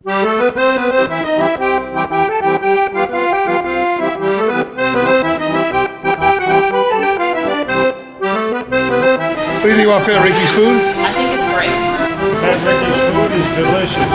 What do you think about Fat Ricky's food? I think it's great. Fat Ricky's food is delicious.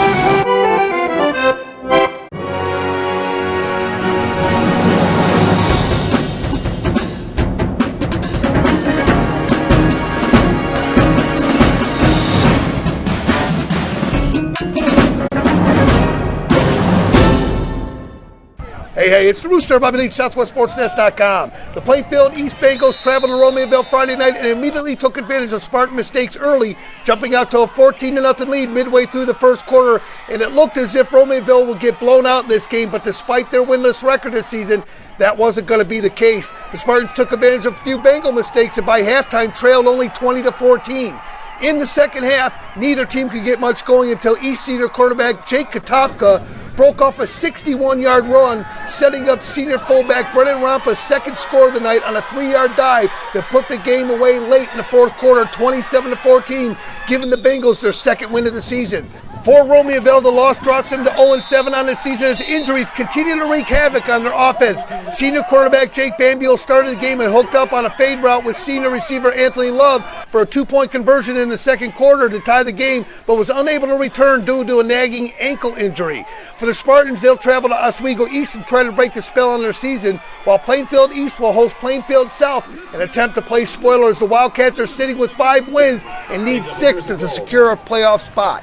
Hey, it's the Rooster, Bobby Leach, SouthwestSportsNet.com. The Plainfield East Bengals traveled to Romeoville Friday night and immediately took advantage of Spartan mistakes early, jumping out to a 14-0 lead midway through the first quarter, and it looked as if Romeoville would get blown out in this game, but despite their winless record this season, that wasn't going to be the case. The Spartans took advantage of a few Bengal mistakes and by halftime trailed only 20-14. In the second half, neither team could get much going until East senior quarterback Jake Katopka broke off a 61-yard run, setting up senior fullback Brennan Rompa's second score of the night on a 3-yard dive that put the game away late in the fourth quarter, 27-14, giving the Bengals their second win of the season. For Romeoville, the loss drops them to 0-7 on the season as injuries continue to wreak havoc on their offense. Senior quarterback Jake Bambiel started the game and hooked up on a fade route with senior receiver Anthony Love for a 2-point conversion in the second quarter to tie the game, but was unable to return due to a nagging ankle injury. For the Spartans, they'll travel to Oswego East and try to break the spell on their season, while Plainfield East will host Plainfield South and attempt to play spoilers. The Wildcats are sitting with 5 wins and need 6 to secure a playoff spot.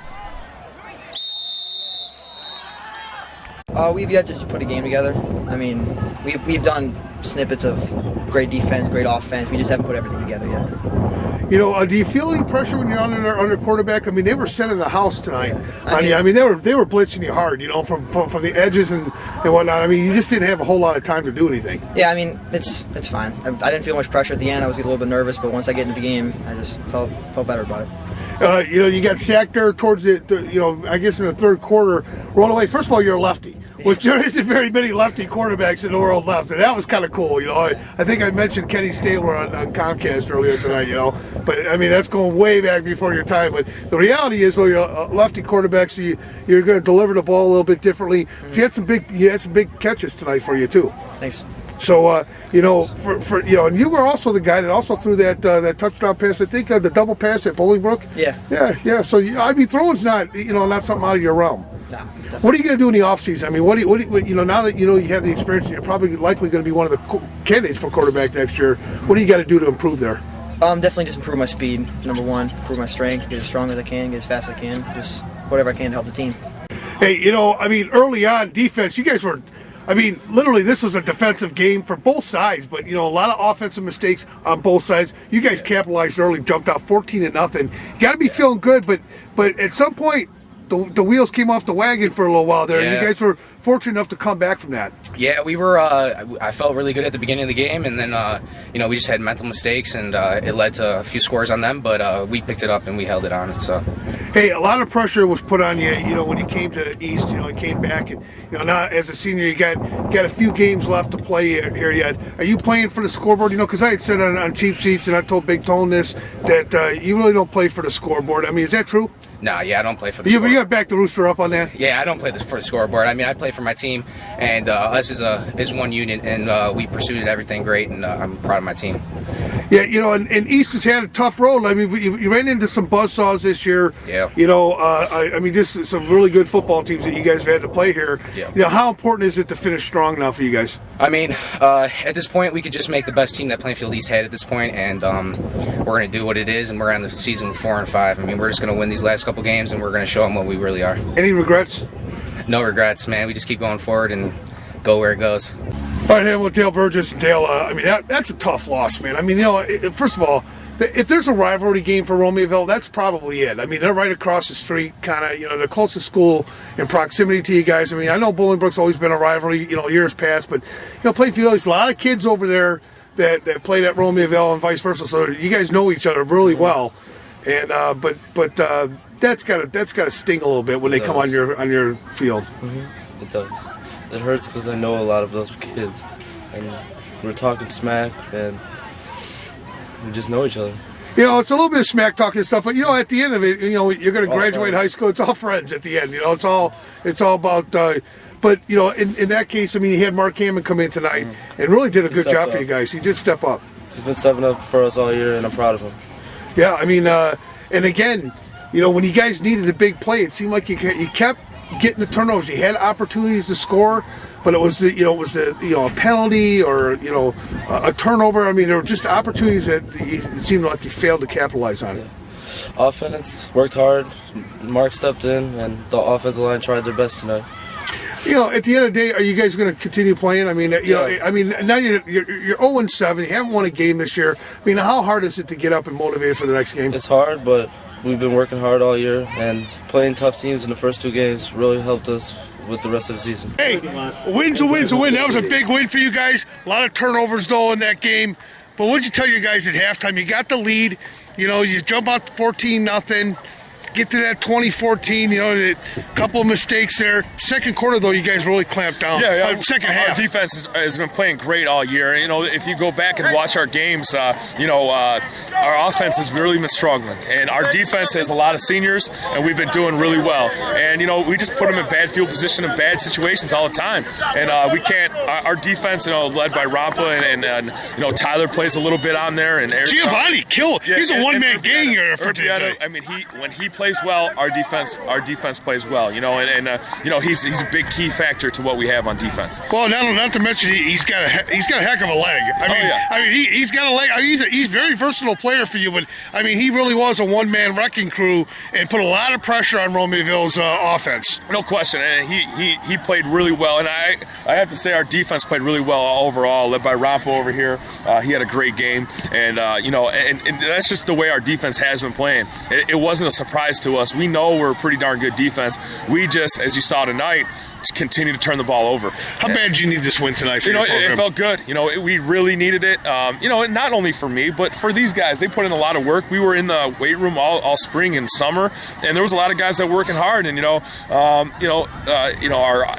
We've yet to put a game together. I mean, we've done snippets of great defense, great offense. We just haven't put everything together yet. You know, do you feel any pressure when you're under quarterback? I mean, they were setting the house tonight. I mean, they were blitzing you hard, you know, from the edges and whatnot. I mean, you just didn't have a whole lot of time to do anything. Yeah, I mean, it's fine. I didn't feel much pressure at the end. I was a little bit nervous, but once I get into the game, I just felt better about it. You know, you got sacked there towards I guess in the third quarter, rolled away. First of all, you're a lefty, which there isn't very many lefty quarterbacks in the world left, and that was kind of cool. You know, I think I mentioned Kenny Stabler on Comcast earlier tonight. You know, but I mean that's going way back before your time. But the reality is, though, you're a lefty quarterback, so you're going to deliver the ball a little bit differently. So you had some big catches tonight for you too. Thanks. So you know, for you know, and you were also the guy that also threw that touchdown pass. I think the double pass at Bolingbrook. Yeah. So I mean, throwing's not something out of your realm. No. What are you going to do in the offseason? I mean, what you know, now that you have the experience, you're probably likely going to be one of the candidates for quarterback next year. What do you got to do to improve there? Definitely just improve my speed. Number one, improve my strength, get as strong as I can, get as fast as I can, just whatever I can to help the team. Hey, you know, I mean, early on defense, you guys were. I mean, literally, this was a defensive game for both sides, but, you know, a lot of offensive mistakes on both sides. You guys capitalized early, jumped out 14-0. You got to be feeling good, but at some point, the wheels came off the wagon for a little while there, and you guys were fortunate enough to come back from that. Yeah, we were. I felt really good at the beginning of the game, and then you know, we just had mental mistakes, and it led to a few scores on them. But we picked it up and we held it on. So, hey, a lot of pressure was put on you. You know, when you came to East, you know, and came back, and you know, now as a senior, you got a few games left to play here yet. Are you playing for the scoreboard? You know, because I had said on Cheap Seats, and I told Big Tone this that you really don't play for the scoreboard. I mean, is that true? No, yeah, I don't play for the scoreboard. You got to back the Rooster up on that? Yeah, I don't play for the scoreboard. I mean, I play for my team, and us is one unit, and we pursued everything great, and I'm proud of my team. Yeah, you know, and East has had a tough road. I mean, you ran into some buzzsaws this year. Yeah. You know, I mean, just some really good football teams that you guys have had to play here. Yeah. You know, how important is it to finish strong now for you guys? I mean, at this point, we could just make the best team that Plainfield East had at this point, and we're going to do what it is, and we're on the season with 4-5. I mean, we're just going to win these last couple games, and we're going to show them what we really are. Any regrets? No regrets, man. We just keep going forward and go where it goes. All right, well, Dale Burgess and Dale, I mean, that's a tough loss, man. I mean, you know, first of all, if there's a rivalry game for Romeoville, that's probably it. I mean, they're right across the street, kind of, you know, the closest school in proximity to you guys. I mean, I know Bolingbrook's always been a rivalry, you know, years past, but, you know, Plainfield, there's a lot of kids over there that played at Romeoville and vice versa, so you guys know each other really well. And but that's gotta sting a little bit when they come on your field. Mm-hmm. It does. It hurts because I know a lot of those kids, and we're talking smack, and we just know each other. You know, it's a little bit of smack talking stuff, but you know, at the end of it, you know, you're going to graduate high school. It's all friends at the end. You know, it's all about. But you know, in that case, I mean, you had Mark Hammond come in tonight and really did a good job for you guys. He did step up. He's been stepping up for us all year, and I'm proud of him. Yeah, I mean, and again, you know, when you guys needed a big play, it seemed like you kept getting the turnovers. You had opportunities to score, but it was a penalty or a turnover. I mean, there were just opportunities that it seemed like you failed to capitalize on it. Offense worked hard. Mark stepped in, and the offensive line tried their best tonight. You know, at the end of the day, are you guys going to continue playing? I mean, you know, I mean, now you're 0-7. You haven't won a game this year. I mean, how hard is it to get up and motivated for the next game? It's hard, but we've been working hard all year, and playing tough teams in the first 2 games really helped us with the rest of the season. Hey, a win's a win's a win. That was a big win for you guys. A lot of turnovers, though, in that game. But what did you tell your guys at halftime? You got the lead. You know, you jump out 14-0. Get to that 2014, you know, a couple of mistakes there. Second quarter, though, you guys really clamped down. Yeah. Second half. Our defense has been playing great all year. You know, if you go back and watch our games, our offense has really been struggling. And our defense has a lot of seniors, and we've been doing really well. And, you know, we just put them in bad field position in bad situations all the time. And we can't – our defense, you know, led by Rompa and you know, Tyler plays a little bit on there. And Eric Giovanni killed. Yeah, he's a one-man gang here. I mean, when he plays well, our defense plays well, you know, and you know, he's a big key factor to what we have on defense. Well, not to mention he's got a heck of a leg. I mean, he's got a leg. I mean, he's a very versatile player for you, but I mean, he really was a one-man wrecking crew and put a lot of pressure on Romeoville's offense. No question, and he played really well, and I have to say our defense played really well overall, led by Rompa over here. He had a great game, and you know, and that's just the way our defense has been playing. It wasn't a surprise to us. We know we're a pretty darn good defense. We just, as you saw tonight, just continue to turn the ball over. How bad do you need this win tonight for your program? It felt good. You know, we really needed it. You know, not only for me, but for these guys. They put in a lot of work. We were in the weight room all spring and summer, and there was a lot of guys that were working hard. And our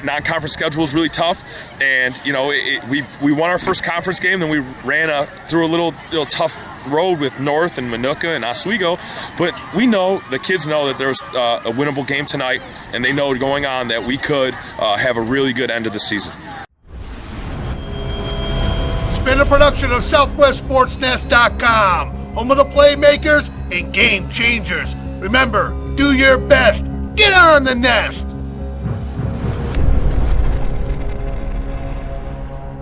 non-conference schedule is really tough. And you know, we won our first conference game, then we ran through a little tough road with North and Manuka and Oswego, but we know, the kids know that there's a winnable game tonight, and they know going on that we could have a really good end of the season. It's been a production of SouthwestSportsNest.com, home of the playmakers and game changers. Remember, do your best. Get on the nest.